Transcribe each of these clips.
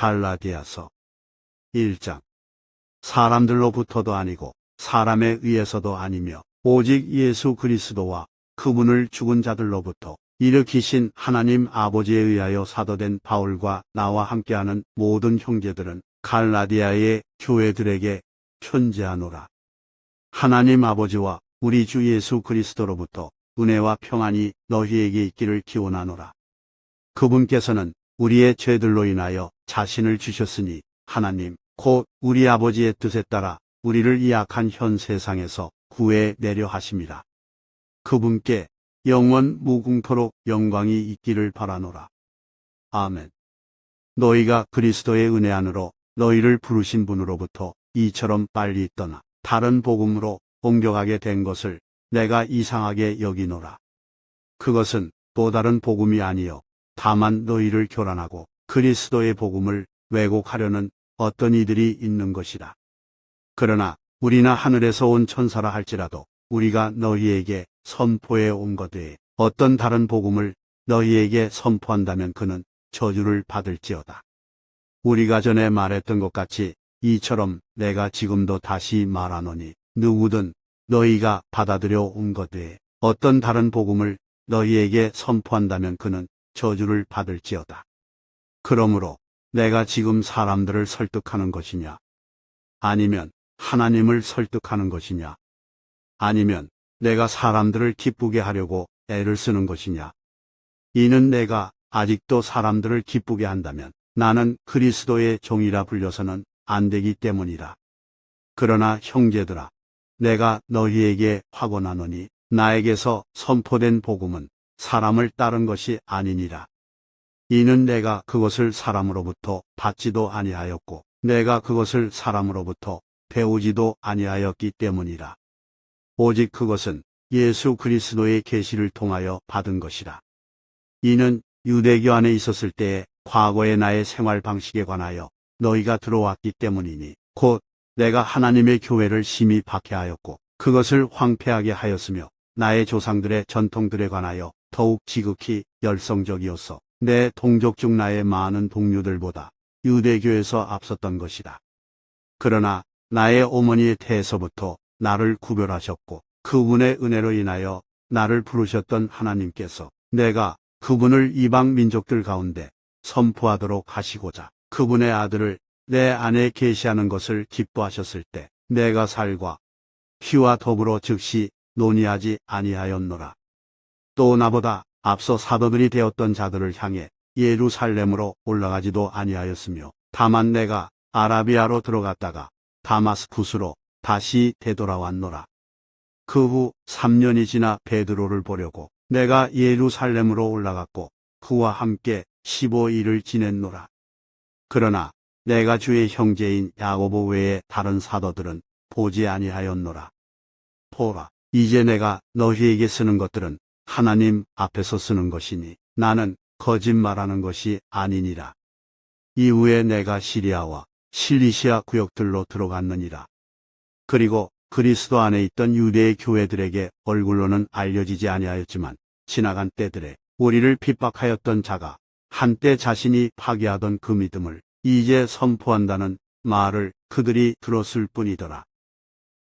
갈라디아서 1장. 사람들로부터도 아니고 사람에 의해서도 아니며 오직 예수 그리스도와 그분을 죽은 자들로부터 일으키신 하나님 아버지에 의하여 사도된 바울과 나와 함께하는 모든 형제들은 갈라디아의 교회들에게 편지하노라. 하나님 아버지와 우리 주 예수 그리스도로부터 은혜와 평안이 너희에게 있기를 기원하노라. 그분께서는 우리의 죄들로 인하여 자신을 주셨으니 하나님 곧 우리 아버지의 뜻에 따라 우리를 이 악한 현 세상에서 구해 내려 하심이라. 그분께 영원 무궁토록 영광이 있기를 바라노라. 아멘. 너희가 그리스도의 은혜 안으로 너희를 부르신 분으로부터 이처럼 빨리 떠나 다른 복음으로 옮겨가게 된 것을 내가 이상하게 여기노라. 그것은 또 다른 복음이 아니요 다만 너희를 교란하고 그리스도의 복음을 왜곡하려는 어떤 이들이 있는 것이라. 그러나 우리나 하늘에서 온 천사라 할지라도 우리가 너희에게 선포해 온 것 외에 어떤 다른 복음을 너희에게 선포한다면 그는 저주를 받을지어다. 우리가 전에 말했던 것 같이 이처럼 내가 지금도 다시 말하노니 누구든 너희가 받아들여 온 것 외에 어떤 다른 복음을 너희에게 선포한다면 그는 저주를 받을지어다. 그러므로 내가 지금 사람들을 설득하는 것이냐? 아니면 하나님을 설득하는 것이냐? 아니면 내가 사람들을 기쁘게 하려고 애를 쓰는 것이냐? 이는 내가 아직도 사람들을 기쁘게 한다면 나는 그리스도의 종이라 불려서는 안 되기 때문이라. 그러나 형제들아, 내가 너희에게 확언하노니 나에게서 선포된 복음은 사람을 따른 것이 아니니라. 이는 내가 그것을 사람으로부터 받지도 아니하였고 내가 그것을 사람으로부터 배우지도 아니하였기 때문이라. 오직 그것은 예수 그리스도의 계시를 통하여 받은 것이라. 이는 유대교 안에 있었을 때의 과거의 나의 생활 방식에 관하여 너희가 들어왔기 때문이니 곧 내가 하나님의 교회를 심히 박해하였고 그것을 황폐하게 하였으며 나의 조상들의 전통들에 관하여 더욱 지극히 열성적이었어 내 동족 중 나의 많은 동료들보다 유대교에서 앞섰던 것이다. 그러나 나의 어머니의 태에서부터 나를 구별하셨고 그분의 은혜로 인하여 나를 부르셨던 하나님께서 내가 그분을 이방 민족들 가운데 선포하도록 하시고자 그분의 아들을 내 안에 계시하는 것을 기뻐하셨을 때 내가 살과 피와 더불어 즉시 논의하지 아니하였노라. 또 나보다 앞서 사도들이 되었던 자들을 향해 예루살렘으로 올라가지도 아니하였으며 다만 내가 아라비아로 들어갔다가 다마스쿠스로 다시 되돌아왔노라. 그 후 3년이 지나 베드로를 보려고 내가 예루살렘으로 올라갔고 그와 함께 15일을 지냈노라. 그러나 내가 주의 형제인 야고보 외에 다른 사도들은 보지 아니하였노라. 보라, 이제 내가 너희에게 쓰는 것들은 하나님 앞에서 쓰는 것이니 나는 거짓말하는 것이 아니니라. 이후에 내가 시리아와 실리시아 구역들로 들어갔느니라. 그리고 그리스도 안에 있던 유대의 교회들에게 얼굴로는 알려지지 아니하였지만 지나간 때들에 우리를 핍박하였던 자가 한때 자신이 파괴하던 그 믿음을 이제 선포한다는 말을 그들이 들었을 뿐이더라.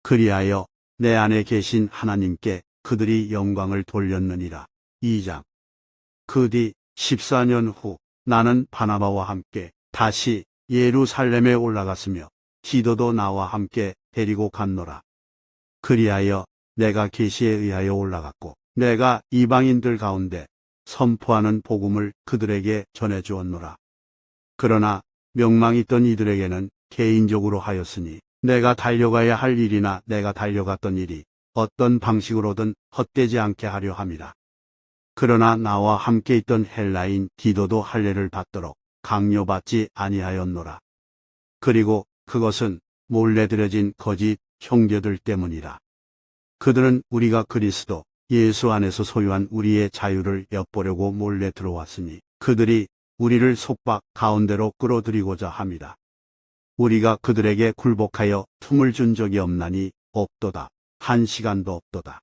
그리하여 내 안에 계신 하나님께 그들이 영광을 돌렸느니라. 2장. 그 뒤 14년 후 나는 바나바와 함께 다시 예루살렘에 올라갔으며 디도도 나와 함께 데리고 갔노라. 그리하여 내가 계시에 의하여 올라갔고 내가 이방인들 가운데 선포하는 복음을 그들에게 전해주었노라. 그러나 명망 있던 이들에게는 개인적으로 하였으니 내가 달려가야 할 일이나 내가 달려갔던 일이 어떤 방식으로든 헛되지 않게 하려 함이라. 그러나 나와 함께 있던 헬라인 디도도 할례를 받도록 강요받지 아니하였노라. 그리고 그것은 몰래 들여진 거짓 형제들 때문이라. 그들은 우리가 그리스도 예수 안에서 소유한 우리의 자유를 엿보려고 몰래 들어왔으니 그들이 우리를 속박 가운데로 끌어들이고자 함이라. 우리가 그들에게 굴복하여 틈을 준 적이 없나니 없도다. 한 시간도 없도다.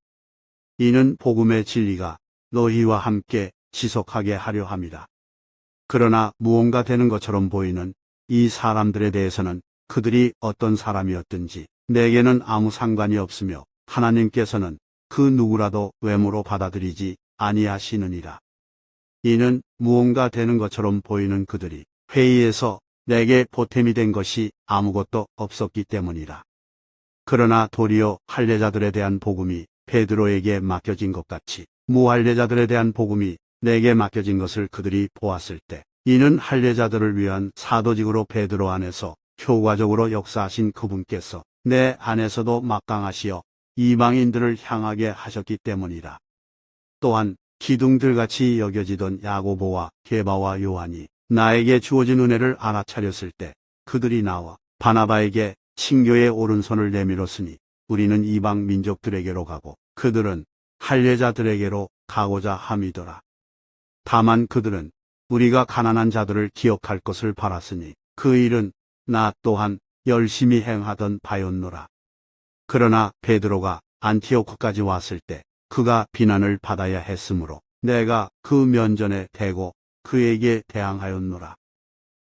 이는 복음의 진리가 너희와 함께 지속하게 하려 함이라. 그러나 무언가 되는 것처럼 보이는 이 사람들에 대해서는 그들이 어떤 사람이었든지 내게는 아무 상관이 없으며 하나님께서는 그 누구라도 외모로 받아들이지 아니하시느니라. 이는 무언가 되는 것처럼 보이는 그들이 회의에서 내게 보탬이 된 것이 아무것도 없었기 때문이라. 그러나 도리어 할례자들에 대한 복음이 베드로에게 맡겨진 것 같이 무할례자들에 대한 복음이 내게 맡겨진 것을 그들이 보았을 때 이는 할례자들을 위한 사도직으로 베드로 안에서 효과적으로 역사하신 그분께서 내 안에서도 막강하시어 이방인들을 향하게 하셨기 때문이라. 또한 기둥들같이 여겨지던 야고보와 게바와 요한이 나에게 주어진 은혜를 알아차렸을 때 그들이 나와 바나바에게 친교의 오른손을 내밀었으니 우리는 이방 민족들에게로 가고 그들은 할례자들에게로 가고자 함이더라. 다만 그들은 우리가 가난한 자들을 기억할 것을 바랐으니 그 일은 나 또한 열심히 행하던 바였노라. 그러나 베드로가 안티오코까지 왔을 때 그가 비난을 받아야 했으므로 내가 그 면전에 대고 그에게 대항하였노라.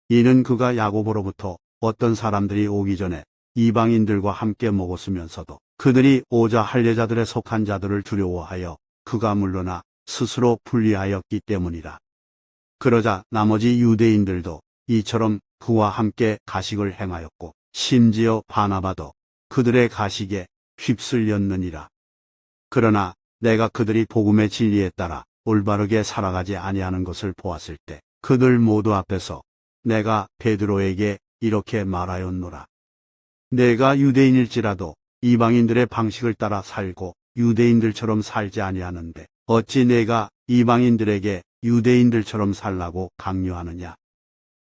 이는 그가 야고보로부터 어떤 사람들이 오기 전에 이방인들과 함께 먹었으면서도 그들이 오자 할례자들에 속한 자들을 두려워하여 그가 물러나 스스로 분리하였기 때문이라. 그러자 나머지 유대인들도 이처럼 그와 함께 가식을 행하였고 심지어 바나바도 그들의 가식에 휩쓸렸느니라. 그러나 내가 그들이 복음의 진리에 따라 올바르게 살아가지 아니하는 것을 보았을 때 그들 모두 앞에서 내가 베드로에게 이렇게 말하였노라. 내가 유대인일지라도 이방인들의 방식을 따라 살고 유대인들처럼 살지 아니하는데 어찌 내가 이방인들에게 유대인들처럼 살라고 강요하느냐.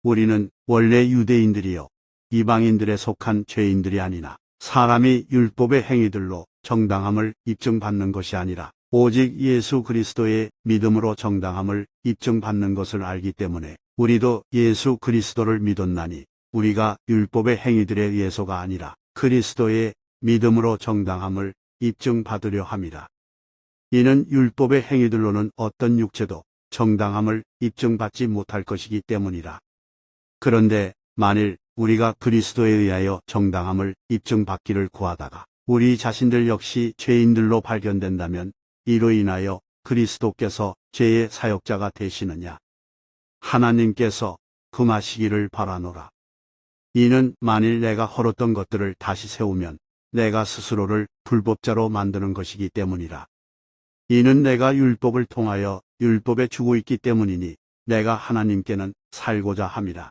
우리는 원래 유대인들이요 이방인들에 속한 죄인들이 아니나 사람이 율법의 행위들로 정당함을 입증받는 것이 아니라 오직 예수 그리스도의 믿음으로 정당함을 입증받는 것을 알기 때문에 우리도 예수 그리스도를 믿었나니 우리가 율법의 행위들에 의해서가 아니라 그리스도의 믿음으로 정당함을 입증받으려 함이라. 이는 율법의 행위들로는 어떤 육체도 정당함을 입증받지 못할 것이기 때문이라. 그런데 만일 우리가 그리스도에 의하여 정당함을 입증받기를 구하다가 우리 자신들 역시 죄인들로 발견된다면 이로 인하여 그리스도께서 죄의 사역자가 되시느냐. 하나님께서 금하시기를 바라노라. 이는 만일 내가 헐었던 것들을 다시 세우면 내가 스스로를 불법자로 만드는 것이기 때문이라. 이는 내가 율법을 통하여 율법에 주고 있기 때문이니 내가 하나님께는 살고자 함이라.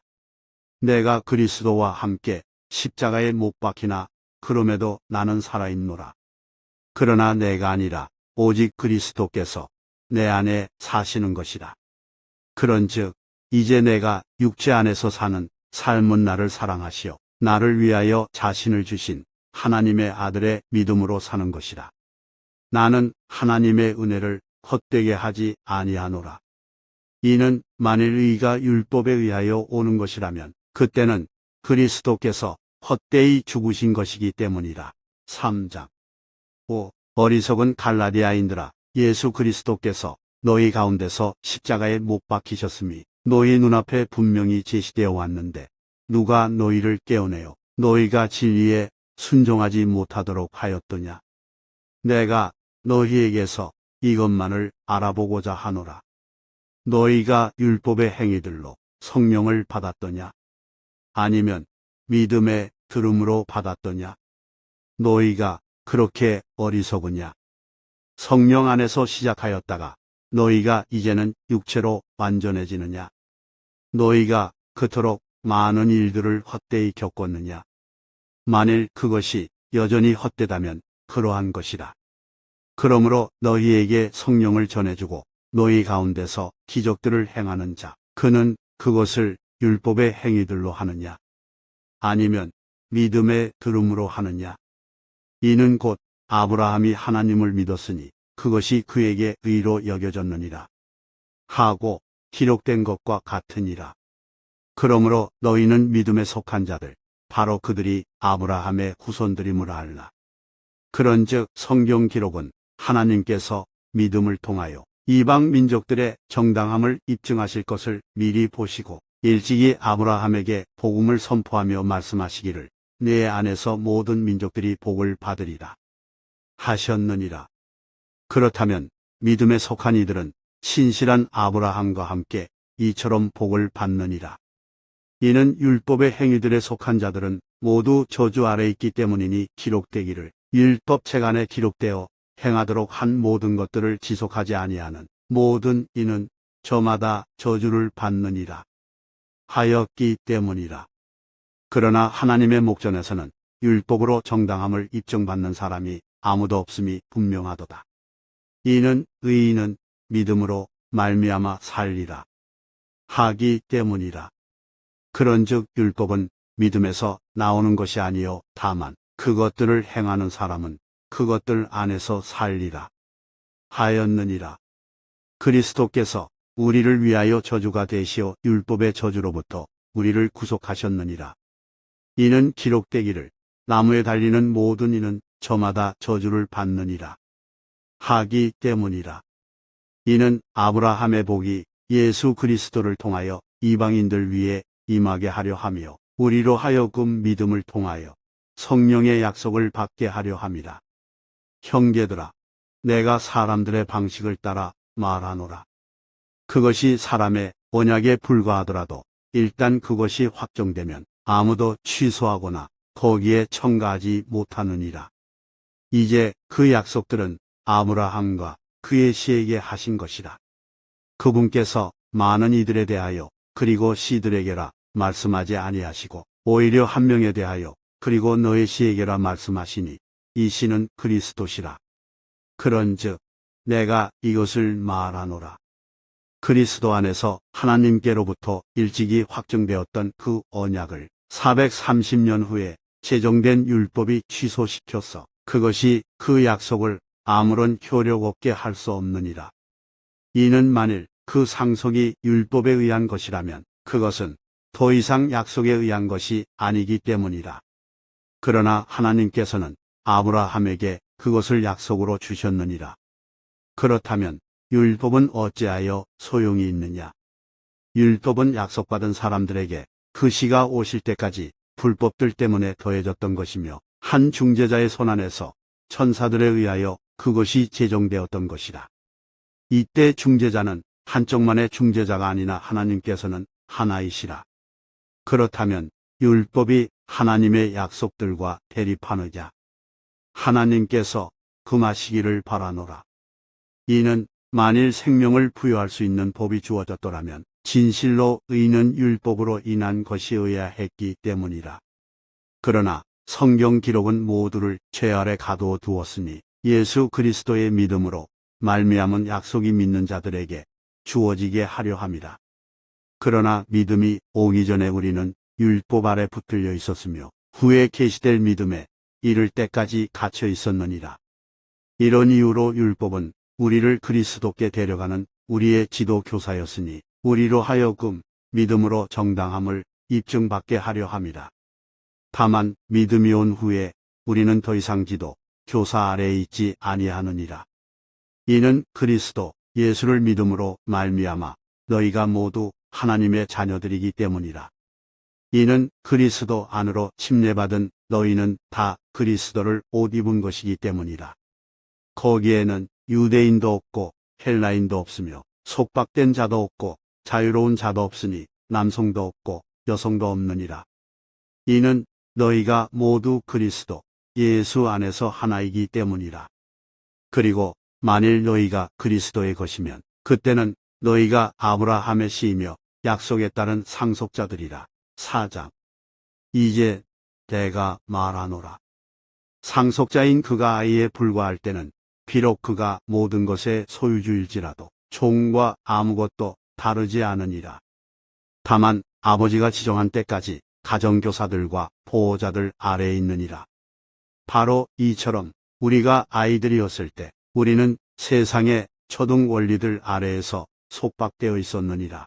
내가 그리스도와 함께 십자가에 못 박히나 그럼에도 나는 살아있노라. 그러나 내가 아니라 오직 그리스도께서 내 안에 사시는 것이라. 그런즉 이제 내가 육체 안에서 사는 삶은 나를 사랑하시어 나를 위하여 자신을 주신 하나님의 아들의 믿음으로 사는 것이라. 나는 하나님의 은혜를 헛되게 하지 아니하노라. 이는 만일 의가 율법에 의하여 오는 것이라면 그때는 그리스도께서 헛되이 죽으신 것이기 때문이라. 3장 5. 어리석은 갈라디아인들아, 예수 그리스도께서 너희 가운데서 십자가에 못 박히셨음이 너희 눈앞에 분명히 제시되어 왔는데 누가 너희를 깨어내어 너희가 진리에 순종하지 못하도록 하였더냐. 내가 너희에게서 이것만을 알아보고자 하노라. 너희가 율법의 행위들로 성령을 받았더냐? 아니면 믿음의 들음으로 받았더냐? 너희가 그렇게 어리석으냐? 성령 안에서 시작하였다가 너희가 이제는 육체로 완전해지느냐? 너희가 그토록 많은 일들을 헛되이 겪었느냐? 만일 그것이 여전히 헛되다면 그러한 것이라. 그러므로 너희에게 성령을 전해주고 너희 가운데서 기적들을 행하는 자, 그는 그것을 율법의 행위들로 하느냐? 아니면 믿음의 들음으로 하느냐? 이는 곧 아브라함이 하나님을 믿었으니 그것이 그에게 의로 여겨졌느니라 하고 기록된 것과 같으니라. 그러므로 너희는 믿음에 속한 자들, 바로 그들이 아브라함의 후손들임을 알라. 그런즉 성경 기록은 하나님께서 믿음을 통하여 이방 민족들의 정당함을 입증하실 것을 미리 보시고 일찍이 아브라함에게 복음을 선포하며 말씀하시기를 내 안에서 모든 민족들이 복을 받으리라 하셨느니라. 그렇다면 믿음에 속한 이들은 신실한 아브라함과 함께 이처럼 복을 받느니라. 이는 율법의 행위들에 속한 자들은 모두 저주 아래 있기 때문이니 기록되기를 율법책 안에 기록되어 행하도록 한 모든 것들을 지속하지 아니하는 모든 이는 저마다 저주를 받느니라 하였기 때문이라. 그러나 하나님의 목전에서는 율법으로 정당함을 입증받는 사람이 아무도 없음이 분명하도다. 이는 의인은 믿음으로 말미암아 살리라 하기 때문이라. 그런즉 율법은 믿음에서 나오는 것이 아니요 다만 그것들을 행하는 사람은 그것들 안에서 살리라 하였느니라. 그리스도께서 우리를 위하여 저주가 되시어 율법의 저주로부터 우리를 구속하셨느니라. 이는 기록되기를 나무에 달리는 모든 이는 저마다 저주를 받느니라 하기 때문이라. 이는 아브라함의 복이 예수 그리스도를 통하여 이방인들 위에 임하게 하려 하며 우리로 하여금 믿음을 통하여 성령의 약속을 받게 하려 함이라. 형제들아, 내가 사람들의 방식을 따라 말하노라. 그것이 사람의 언약에 불과하더라도 일단 그것이 확정되면 아무도 취소하거나 거기에 첨가하지 못하느니라. 이제 그 약속들은 아브라함과 그의 씨에게 하신 것이라. 그분께서 많은 이들에 대하여 그리고 씨들에게라 말씀하지 아니하시고 오히려 한 명에 대하여 그리고 너의 씨에게라 말씀하시니 이 씨는 그리스도시라. 그런즉 내가 이것을 말하노라. 그리스도 안에서 하나님께로부터 일찍이 확정되었던 그 언약을 430년 후에 제정된 율법이 취소시켰어. 그것이 그 약속을 아무런 효력 없게 할 수 없느니라. 이는 만일 그 상속이 율법에 의한 것이라면 그것은 더 이상 약속에 의한 것이 아니기 때문이라. 그러나 하나님께서는 아브라함에게 그것을 약속으로 주셨느니라. 그렇다면 율법은 어찌하여 소용이 있느냐? 율법은 약속받은 사람들에게 그 시가 오실 때까지 불법들 때문에 더해졌던 것이며 한 중재자의 손안에서 천사들에 의하여 그것이 제정되었던 것이라. 이때 중재자는 한쪽만의 중재자가 아니나 하나님께서는 하나이시라. 그렇다면 율법이 하나님의 약속들과 대립하느냐? 하나님께서 금하시기를 바라노라. 이는 만일 생명을 부여할 수 있는 법이 주어졌더라면 진실로 의는 율법으로 인한 것이어야 했기 때문이라. 그러나 성경 기록은 모두를 죄 아래 가두어 두었으니 예수 그리스도의 믿음으로 말미암은 약속이 믿는 자들에게 주어지게 하려 함이라. 그러나 믿음이 오기 전에 우리는 율법 아래 붙들려 있었으며 후에 계시될 믿음에 이를 때까지 갇혀 있었느니라. 이런 이유로 율법은 우리를 그리스도께 데려가는 우리의 지도교사였으니 우리로 하여금 믿음으로 정당함을 입증받게 하려 함이라. 다만 믿음이 온 후에 우리는 더 이상 지도 교사 아래에 있지 아니하느니라. 이는 그리스도 예수를 믿음으로 말미암아 너희가 모두 하나님의 자녀들이기 때문이라. 이는 그리스도 안으로 침례받은 너희는 다 그리스도를 옷 입은 것이기 때문이라. 거기에는 유대인도 없고 헬라인도 없으며 속박된 자도 없고 자유로운 자도 없으니 남성도 없고 여성도 없느니라. 이는 너희가 모두 그리스도 예수 안에서 하나이기 때문이라. 그리고 만일 너희가 그리스도의 것이면 그때는 너희가 아브라함의 씨이며 약속에 따른 상속자들이라. 4장. 이제 내가 말하노라. 상속자인 그가 아이에 불과할 때는 비록 그가 모든 것의 소유주일지라도 종과 아무것도 다르지 않으니라. 다만 아버지가 지정한 때까지 가정교사들과 보호자들 아래에 있느니라. 바로 이처럼 우리가 아이들이었을 때 우리는 세상의 초등 원리들 아래에서 속박되어 있었느니라.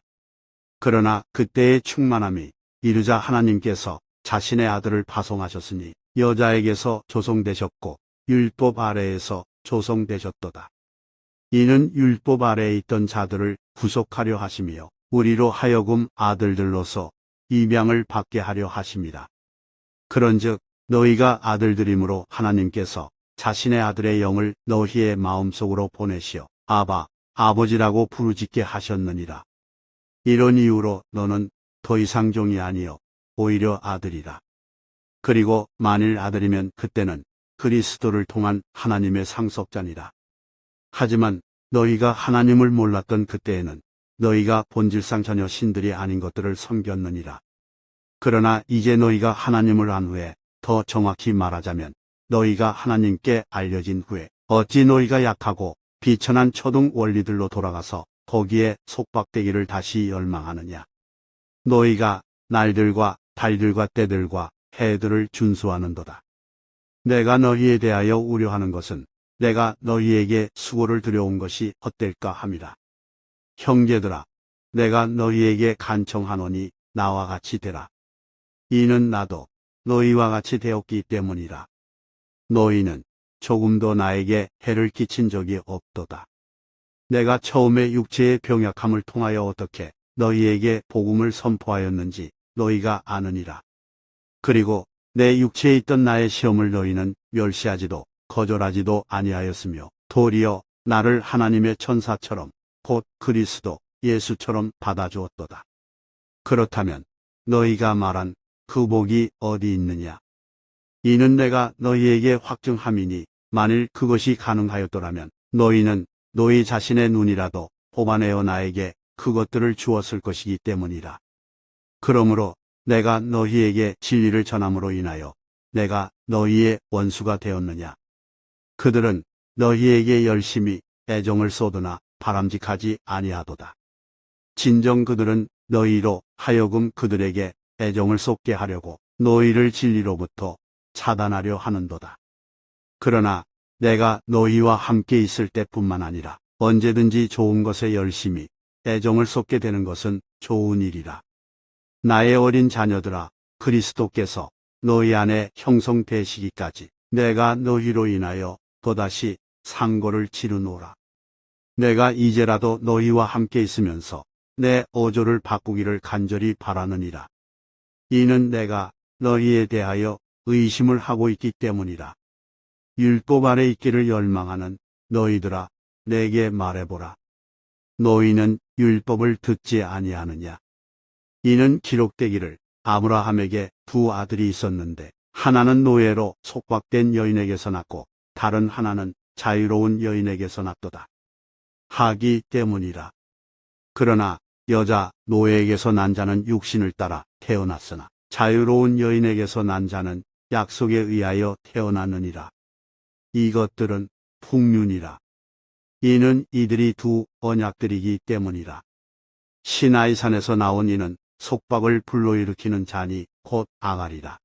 그러나 그때의 충만함이 이르자 하나님께서 자신의 아들을 파송하셨으니 여자에게서 조성되셨고 율법 아래에서 조성되셨도다. 이는 율법 아래에 있던 자들을 구속하려 하시며 우리로 하여금 아들들로서 입양을 받게 하려 하심이라. 그런즉 너희가 아들들이므로 하나님께서 자신의 아들의 영을 너희의 마음속으로 보내시어 아바, 아버지라고 부르짖게 하셨느니라. 이런 이유로 너는 더 이상 종이 아니요 오히려 아들이라. 그리고 만일 아들이면 그때는 그리스도를 통한 하나님의 상속자니라. 하지만 너희가 하나님을 몰랐던 그때에는 너희가 본질상 전혀 신들이 아닌 것들을 섬겼느니라. 그러나 이제 너희가 하나님을 안 후에, 더 정확히 말하자면 너희가 하나님께 알려진 후에 어찌 너희가 약하고 비천한 초등 원리들로 돌아가서 거기에 속박되기를 다시 열망하느냐. 너희가 날들과 달들과 때들과 해들을 준수하는도다. 내가 너희에 대하여 우려하는 것은 내가 너희에게 수고를 들여온 것이 헛될까 함이라. 형제들아, 내가 너희에게 간청하노니 나와 같이 되라. 이는 나도 너희와 같이 되었기 때문이라. 너희는 조금도 나에게 해를 끼친 적이 없도다. 내가 처음에 육체의 병약함을 통하여 어떻게 너희에게 복음을 선포하였는지 너희가 아느니라. 그리고 내 육체에 있던 나의 시험을 너희는 멸시하지도 거절하지도 아니하였으며 도리어 나를 하나님의 천사처럼 곧 그리스도 예수처럼 받아주었도다. 그렇다면 너희가 말한 그 복이 어디 있느냐? 이는 내가 너희에게 확증함이니 만일 그것이 가능하였더라면 너희는 너희 자신의 눈이라도 뽑아내어 나에게 그것들을 주었을 것이기 때문이라. 그러므로 내가 너희에게 진리를 전함으로 인하여 내가 너희의 원수가 되었느냐? 그들은 너희에게 열심히 애정을 쏟으나 바람직하지 아니하도다. 진정 그들은 너희로 하여금 그들에게 애정을 쏟게 하려고 너희를 진리로부터 차단하려 하는도다. 그러나 내가 너희와 함께 있을 때뿐만 아니라 언제든지 좋은 것에 열심히 애정을 쏟게 되는 것은 좋은 일이라. 나의 어린 자녀들아, 그리스도께서 너희 안에 형성되시기까지 내가 너희로 인하여 또다시 상고를 치르노라. 내가 이제라도 너희와 함께 있으면서 내 어조를 바꾸기를 간절히 바라느니라. 이는 내가 너희에 대하여 의심을 하고 있기 때문이라. 율법 아래 있기를 열망하는 너희들아, 내게 말해보라. 너희는 율법을 듣지 아니하느냐? 이는 기록되기를 아브라함에게 두 아들이 있었는데 하나는 노예로 속박된 여인에게서 낳고 다른 하나는 자유로운 여인에게서 낳도다. 하기 때문이라. 그러나 여자 노예에게서 난 자는 육신을 따라 태어났으나 자유로운 여인에게서 난 자는 약속에 의하여 태어났느니라. 이것들은 풍륜이라. 이는 이들이 두 언약들이기 때문이라. 시나이산에서 나온 이는 속박을 불러일으키는 자니 곧 아갈이라.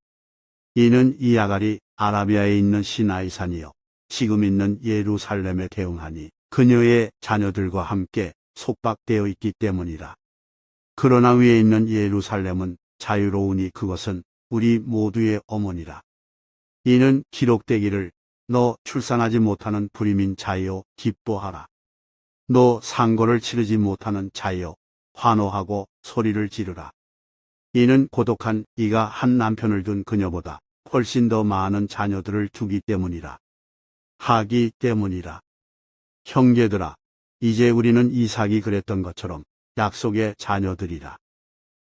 이는 이 아갈이 아라비아에 있는 시나이산이요 지금 있는 예루살렘에 대응하니 그녀의 자녀들과 함께 속박되어 있기 때문이라. 그러나 위에 있는 예루살렘은 자유로우니 그것은 우리 모두의 어머니라. 이는 기록되기를 너 출산하지 못하는 불임인 자여 기뻐하라. 너 상고를 치르지 못하는 자여 환호하고 소리를 지르라. 이는 고독한 이가 한 남편을 둔 그녀보다 훨씬 더 많은 자녀들을 두기 때문이라. 하기 때문이라. 형제들아, 이제 우리는 이삭이 그랬던 것처럼 약속의 자녀들이라.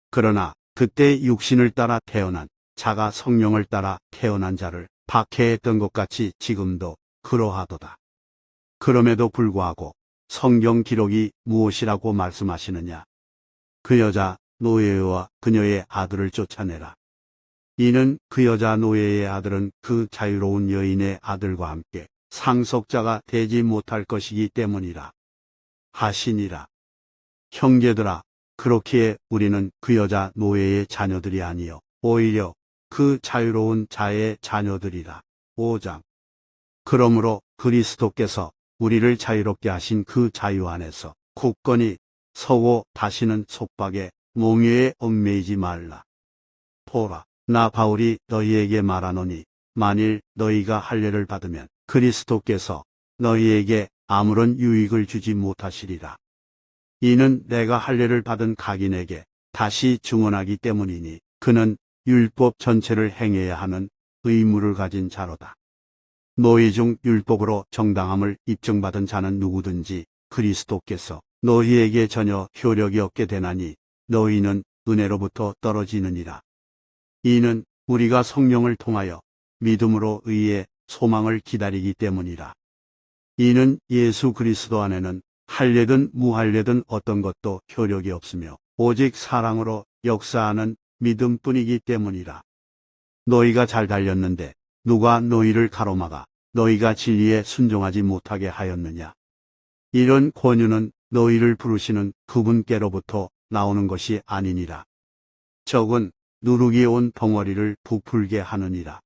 그러나 그때 육신을 따라 태어난 자가 성령을 따라 태어난 자를 박해했던 것 같이 지금도 그러하도다. 그럼에도 불구하고 성경 기록이 무엇이라고 말씀하시느냐? 그 여자 노예와 그녀의 아들을 쫓아내라. 이는 그 여자 노예의 아들은 그 자유로운 여인의 아들과 함께 상속자가 되지 못할 것이기 때문이라. 하시니라. 형제들아, 그렇기에 우리는 그 여자 노예의 자녀들이 아니요 오히려 그 자유로운 자의 자녀들이라. 5장. 그러므로 그리스도께서 우리를 자유롭게 하신 그 자유 안에서 굳건히 서고 다시는 속박에 몽유에 얽매이지 말라. 보라, 나 바울이 너희에게 말하노니 만일 너희가 할례를 받으면 그리스도께서 너희에게 아무런 유익을 주지 못하시리라. 이는 내가 할례를 받은 각인에게 다시 증언하기 때문이니 그는 율법 전체를 행해야 하는 의무를 가진 자로다. 너희 중 율법으로 정당함을 입증받은 자는 누구든지 그리스도께서 너희에게 전혀 효력이 없게 되나니 너희는 은혜로부터 떨어지느니라. 이는 우리가 성령을 통하여 믿음으로 의의 소망을 기다리기 때문이라. 이는 예수 그리스도 안에는 할례든 무할례든 어떤 것도 효력이 없으며 오직 사랑으로 역사하는 믿음뿐이기 때문이라. 너희가 잘 달렸는데 누가 너희를 가로막아 너희가 진리에 순종하지 못하게 하였느냐. 이런 권유는 너희를 부르시는 그분께로부터 나오는 것이 아니니라. 적은 누룩이 온 덩어리를 부풀게 하느니라.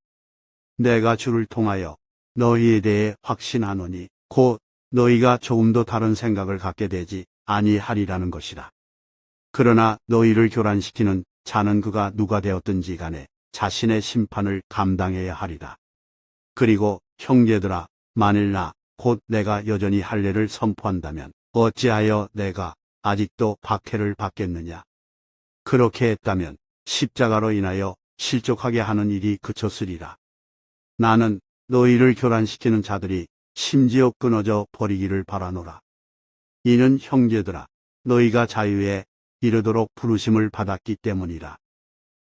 내가 주를 통하여 너희에 대해 확신하노니 곧 너희가 조금도 다른 생각을 갖게 되지 아니하리라는 것이라. 그러나 너희를 교란시키는 자는 그가 누가 되었든지 간에 자신의 심판을 감당해야 하리라. 그리고 형제들아, 만일 곧 내가 여전히 할례를 선포한다면 어찌하여 내가 아직도 박해를 받겠느냐. 그렇게 했다면 십자가로 인하여 실족하게 하는 일이 그쳤으리라. 나는 너희를 교란시키는 자들이 심지어 끊어져 버리기를 바라노라. 이는 형제들아, 너희가 자유에 이르도록 부르심을 받았기 때문이라.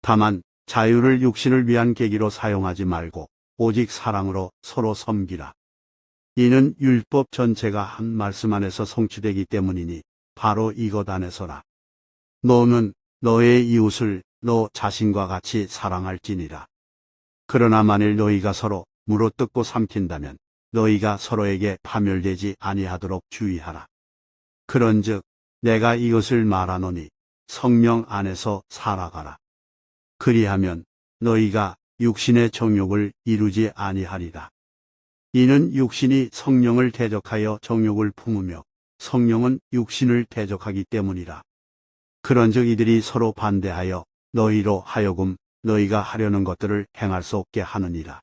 다만 자유를 육신을 위한 계기로 사용하지 말고 오직 사랑으로 서로 섬기라. 이는 율법 전체가 한 말씀 안에서 성취되기 때문이니 바로 이것 안에서라. 너는 너의 이웃을 너 자신과 같이 사랑할지니라. 그러나 만일 너희가 서로 물어뜯고 삼킨다면 너희가 서로에게 파멸되지 아니하도록 주의하라. 그런즉 내가 이것을 말하노니 성령 안에서 살아가라. 그리하면 너희가 육신의 정욕을 이루지 아니하리라. 이는 육신이 성령을 대적하여 정욕을 품으며 성령은 육신을 대적하기 때문이라. 그런즉 이들이 서로 반대하여 너희로 하여금 너희가 하려는 것들을 행할 수 없게 하느니라.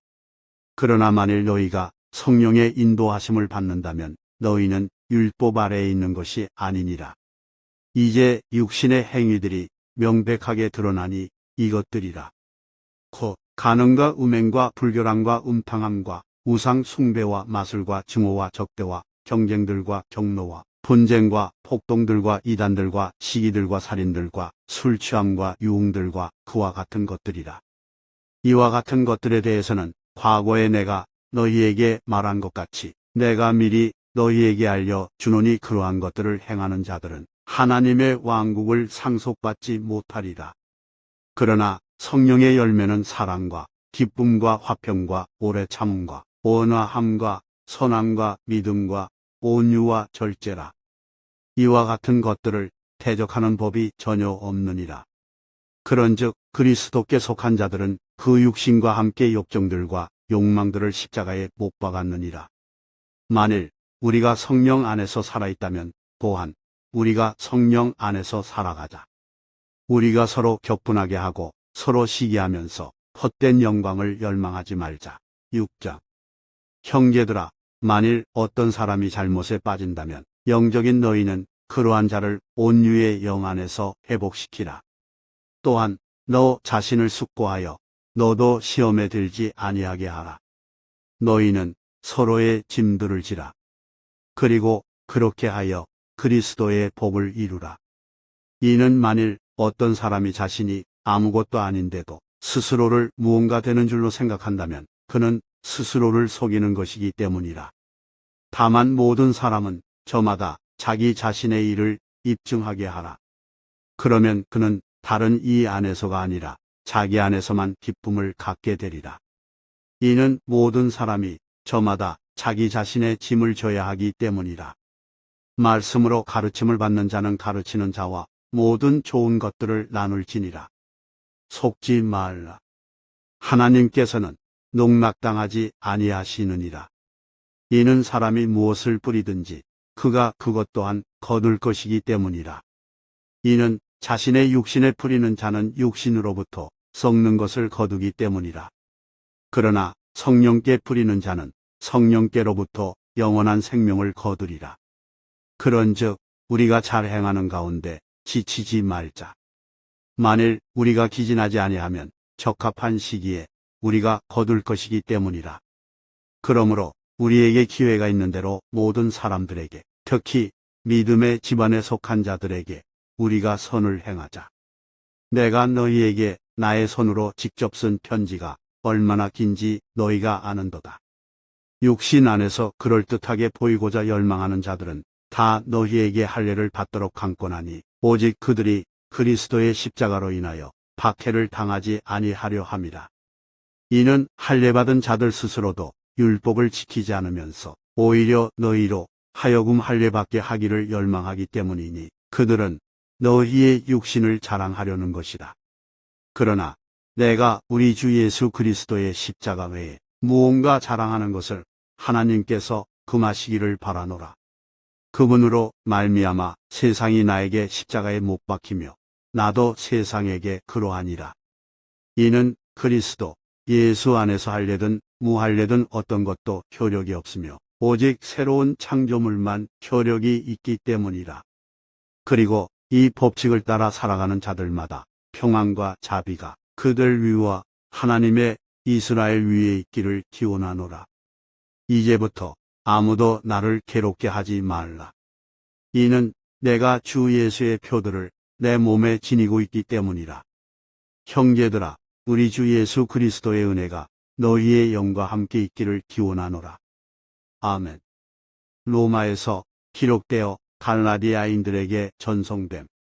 그러나 만일 너희가 성령의 인도하심을 받는다면 너희는 율법 아래에 있는 것이 아니니라. 이제 육신의 행위들이 명백하게 드러나니 이것들이라. 곧 간음과 음행과 불결함과 음탕함과 우상 숭배와 마술과 증오와 적대와 경쟁들과 경노와 분쟁과 폭동들과 이단들과 시기들과 살인들과 술 취함과 유흥들과 그와 같은 것들이라. 이와 같은 것들에 대해서는 과거에 내가 너희에게 말한 것 같이 내가 미리 너희에게 알려 주노니 그러한 것들을 행하는 자들은 하나님의 왕국을 상속받지 못하리라. 그러나 성령의 열매는 사랑과 기쁨과 화평과 오래 참음과 온화함과 선함과 믿음과 온유와 절제라. 이와 같은 것들을 대적하는 법이 전혀 없느니라. 그런즉 그리스도께 속한 자들은 그 육신과 함께 욕정들과 욕망들을 십자가에 못 박았느니라. 만일 우리가 성령 안에서 살아있다면 또한 우리가 성령 안에서 살아가자. 우리가 서로 격분하게 하고 서로 시기하면서 헛된 영광을 열망하지 말자. 6장. 형제들아, 만일 어떤 사람이 잘못에 빠진다면 영적인 너희는 그러한 자를 온유의 영 안에서 회복시키라. 또한 너 자신을 숙고하여 너도 시험에 들지 아니하게 하라. 너희는 서로의 짐들을 지라. 그리고 그렇게 하여 그리스도의 복을 이루라. 이는 만일 어떤 사람이 자신이 아무것도 아닌데도 스스로를 무언가 되는 줄로 생각한다면 그는 스스로를 속이는 것이기 때문이라. 다만 모든 사람은 저마다 자기 자신의 일을 입증하게 하라. 그러면 그는 다른 이 안에서가 아니라 자기 안에서만 기쁨을 갖게 되리라. 이는 모든 사람이 저마다 자기 자신의 짐을 져야 하기 때문이라. 말씀으로 가르침을 받는 자는 가르치는 자와 모든 좋은 것들을 나눌지니라. 속지 말라. 하나님께서는 농락당하지 아니하시느니라. 이는 사람이 무엇을 뿌리든지 그가 그것 또한 거둘 것이기 때문이라. 이는 자신의 육신에 뿌리는 자는 육신으로부터 썩는 것을 거두기 때문이라. 그러나 성령께 뿌리는 자는 성령께로부터 영원한 생명을 거두리라. 그런즉 우리가 잘 행하는 가운데 지치지 말자. 만일 우리가 기진하지 아니하면 적합한 시기에 우리가 거둘 것이기 때문이라. 그러므로 우리에게 기회가 있는 대로 모든 사람들에게, 특히 믿음의 집안에 속한 자들에게 우리가 선을 행하자. 내가 너희에게 나의 손으로 직접 쓴 편지가 얼마나 긴지 너희가 아는도다. 육신 안에서 그럴듯하게 보이고자 열망하는 자들은 다 너희에게 할례를 받도록 강권하니 오직 그들이 그리스도의 십자가로 인하여 박해를 당하지 아니하려 함이라. 이는 할례받은 자들 스스로도 율법을 지키지 않으면서 오히려 너희로 하여금 할례받게 하기를 열망하기 때문이니 그들은 너희의 육신을 자랑하려는 것이다. 그러나 내가 우리 주 예수 그리스도의 십자가 외에 무언가 자랑하는 것을 하나님께서 금하시기를 바라노라. 그분으로 말미암아 세상이 나에게 십자가에 못 박히며 나도 세상에게 그러하니라. 이는 그리스도 예수 안에서 할례든 무할례든 어떤 것도 효력이 없으며 오직 새로운 창조물만 효력이 있기 때문이라. 그리고 이 법칙을 따라 살아가는 자들마다 평안과 자비가 그들 위와 하나님의 이스라엘 위에 있기를 기원하노라. 이제부터 아무도 나를 괴롭게 하지 말라. 이는 내가 주 예수의 표들을 내 몸에 지니고 있기 때문이라. 형제들아, 우리 주 예수 그리스도의 은혜가 너희의 영과 함께 있기를 기원하노라. 아멘. 로마에서 기록되어 갈라디아인들에게 전송됨.